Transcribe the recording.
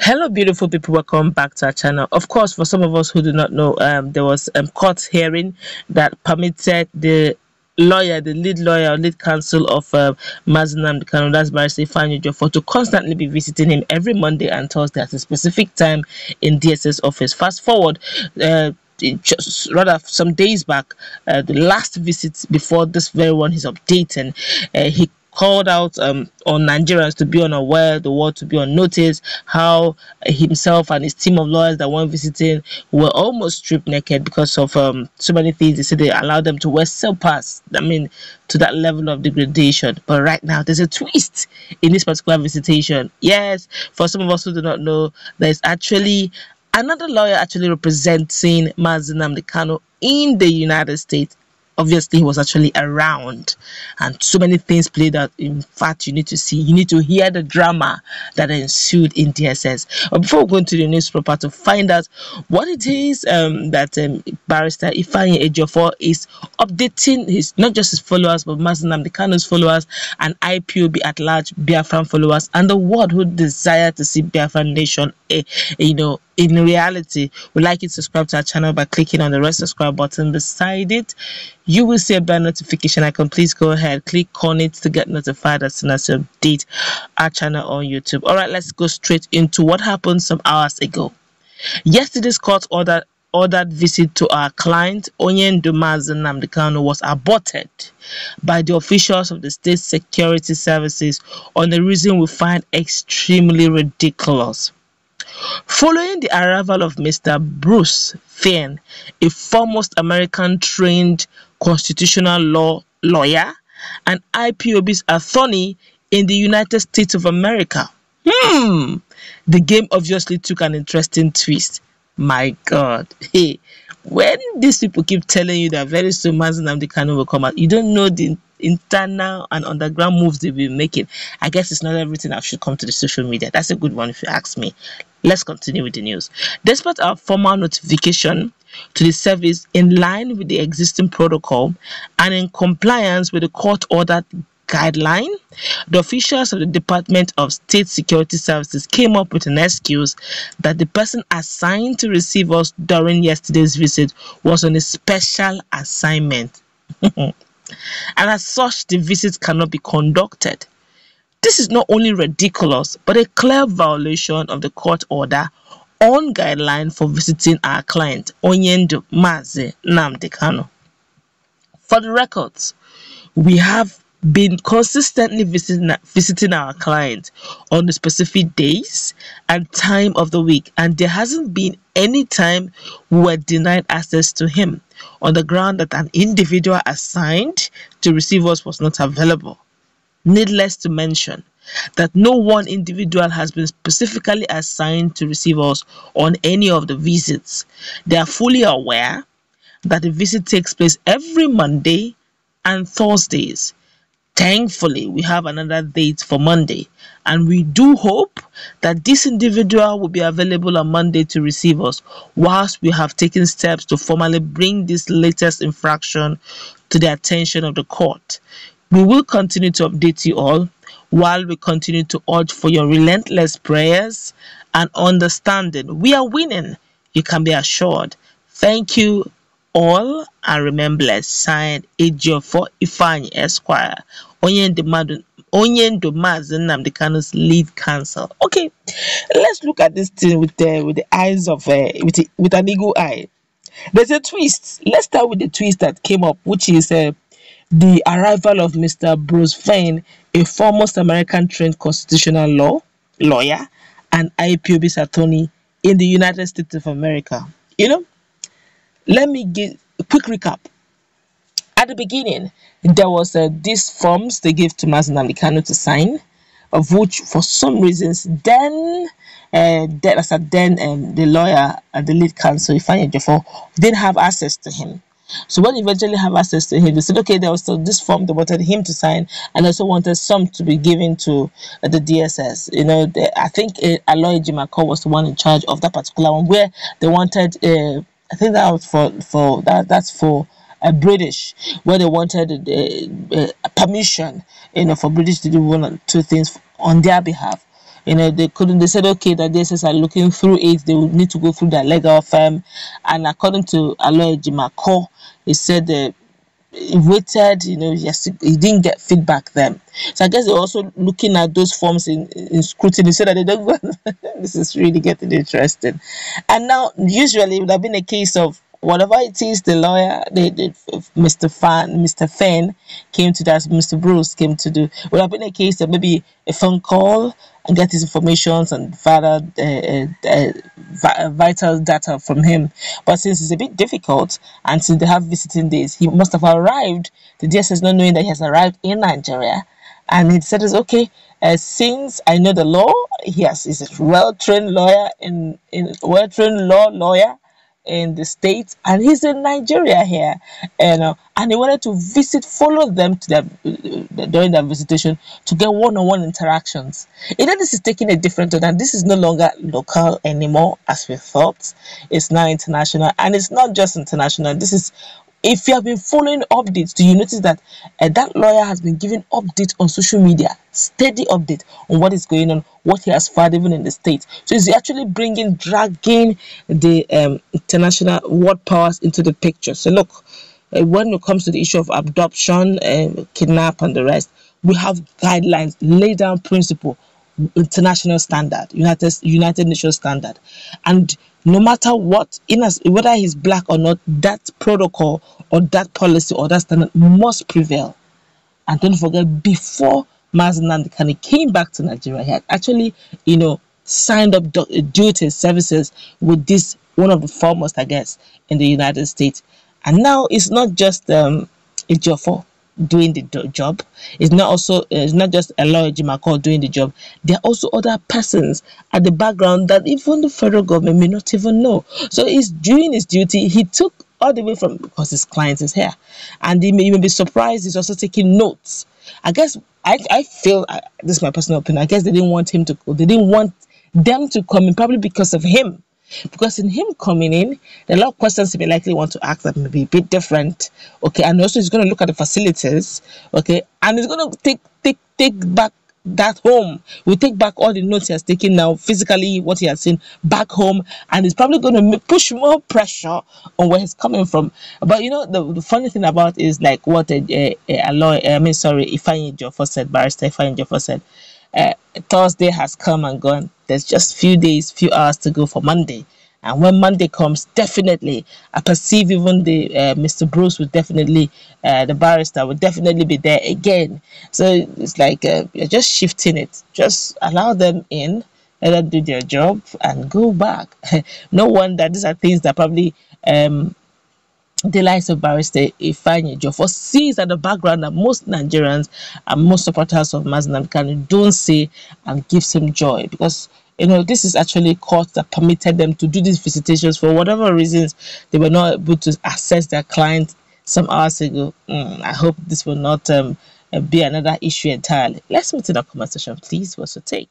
Hello, beautiful people. Welcome back to our channel. Of course, for some of us who do not know, there was a court hearing that permitted the lawyer, the lead lawyer, lead counsel of Nnamdi Kanu, that's Barrister Fein, to constantly be visiting him every Monday and Thursday at a specific time in DSS office. Fast forward, just rather some days back, the last visit before this very one he's updating, he called out on Nigerians to be unaware, the world to be on notice, how himself and his team of lawyers that went visiting were almost stripped naked because of so many things. They said they allowed them to wear silk-pass. I mean, to that level of degradation. But right now, there's a twist in this particular visitation. Yes, for some of us who do not know, there's actually another lawyer actually representing Nnamdi Kanu in the United States. Obviously, he was actually around, and so many things played out. In fact, you need to hear the drama that ensued in DSS. But before we go into the news proper to find out what it is that Barrister Fein is updating his, not just his followers, but Nnamdi Kanu's followers and Ipob at large, Biafran followers, and the world who desire to see Biafran nation, in reality. We'd like you to subscribe to our channel by clicking on the red subscribe button beside it. You will see a bell notification icon. Please go ahead, click on it to get notified as soon as you update our channel on YouTube. All right, let's go straight into what happened some hours ago. Yesterday's court ordered visit to our client Nnamdi Kanu was aborted by the officials of the State Security Services on a reason we find extremely ridiculous. Following the arrival of Mr. Bruce Fein, a foremost American-trained constitutional law lawyer and Ipob's attorney in the United States of America, the game obviously took an interesting twist. My God, hey, when these people keep telling you that very soon Nnamdi Kanu will come out, you don't know the internal and underground moves they've been making. I guess it's not everything that should come to the social media. That's a good one if you ask me. Let's continue with the news. Despite our formal notification to the service in line with the existing protocol and in compliance with the court-ordered guideline, the officials of the Department of State Security Services came up with an excuse that the person assigned to receive us during yesterday's visit was on a special assignment. And as such, the visit cannot be conducted. This is not only ridiculous, but a clear violation of the court order on guideline for visiting our client, Nnamdi Kanu. For the records, we have been consistently visiting our client on the specific days and time of the week, and there hasn't been any time we were denied access to him on the ground that an individual assigned to receive us was not available. Needless to mention that no one individual has been specifically assigned to receive us on any of the visits. They are fully aware that the visit takes place every Monday and Thursdays. Thankfully, we have another date for Monday, and we do hope that this individual will be available on Monday to receive us, whilst we have taken steps to formally bring this latest infraction to the attention of the court. We will continue to update you all while we continue to urge for your relentless prayers and understanding. We are winning, you can be assured. Thank you all, and remember, signed Ejiofor Ifeanyi Esquire, Nnamdi Kanu's lead counsel. Okay, let's look at this thing with the eyes of with an eagle eye. There's a twist. Let's start with the twist that came up, which is the arrival of Mr. Bruce Fein, a foremost American-trained constitutional lawyer and Ipob's attorney in the United States of America. Let me give a quick recap. At the beginning, there was these forms they gave to Nnamdi Kanu to sign, of which for some reasons the lawyer and the lead counsel Fein didn't have access to him. So when they eventually have access to him, they said, okay, there was this form they wanted him to sign, and also wanted some to be given to the DSS. I think Aloy Jimako was the one in charge of that particular one, where they wanted, I think that was that's for British, where they wanted permission, for British to do one or two things on their behalf. They couldn't. They said okay that DSS are looking through it. They would need to go through their legal firm, and according to Aloy Jimako, he said he waited, he didn't get feedback then. So I guess they're also looking at those forms in scrutiny so that they don't go. This is really getting interesting. And now, usually, it would have been a case of whatever it is, the lawyer, Mr. Fein came to that, Mr. Bruce came to do. It would have been a case of maybe a phone call and get his information and vital data from him. But since it's a bit difficult and since they have visiting days, he must have arrived. The DSS not knowing that he has arrived in Nigeria, and he said, "It's okay. Since I know the law, he's a well-trained lawyer well-trained lawyer in the States, and he's in Nigeria here, and he wanted to follow them to during their visitation to get one-on-one interactions. This is taking a different turn, and this is no longer local anymore as we thought. It's now international, and it's not just international. This is, if you have been following updates, do you notice that that lawyer has been giving updates on social media, steady update on what is going on, what he has found even in the States. So he's actually dragging the international world powers into the picture. So look, when it comes to the issue of abduction, kidnap and the rest, we have guidelines, lay down principle, international standard, United Nations standard, and no matter what, whether he's black or not, that protocol or that policy or that standard must prevail. And don't forget, before Nnamdi Kanu came back to Nigeria, he had actually, signed up duties, services with this, one of the foremost, I guess, in the United States. And now it's not just a Jofo doing the job. It's not just a lawyer Jimako doing the job. There are also other persons at the background that even the federal government may not even know. So he's doing his duty. He took all the way from, because his client is here, and you may be surprised he's also taking notes. I guess I feel, this is my personal opinion, I guess they didn't want him to go. They didn't want them to come in, probably because of him. Because in him coming in, there are a lot of questions he may likely want to ask that may be a bit different. Okay, and also he's going to look at the facilities. Okay, and he's going to take back that home. We'll take back all the notes he has taken now, physically what he has seen back home, and he's probably going to push more pressure on where he's coming from. But the funny thing about it is like what a lawyer, Ifeanyi Ejiofor said, Barrister Ifeanyi Ejiofor said. Thursday has come and gone. There's just few hours to go for Monday. And when Monday comes, definitely, I perceive even the Mr. Bruce would definitely, the barrister would definitely be there again. So it's like you're just shifting it. Just allow them in, let them do their job, and go back. No wonder these are things that probably the likes of Barrister Ifeanyi Ejiofor sees at the background that most Nigerians and most supporters of Nnamdi Kanu don't see, and gives him joy, because this is actually court that permitted them to do these visitations for whatever reasons they were not able to access their client some hours ago. I hope this will not be another issue entirely. Let's move to the comment section, please. What's your take?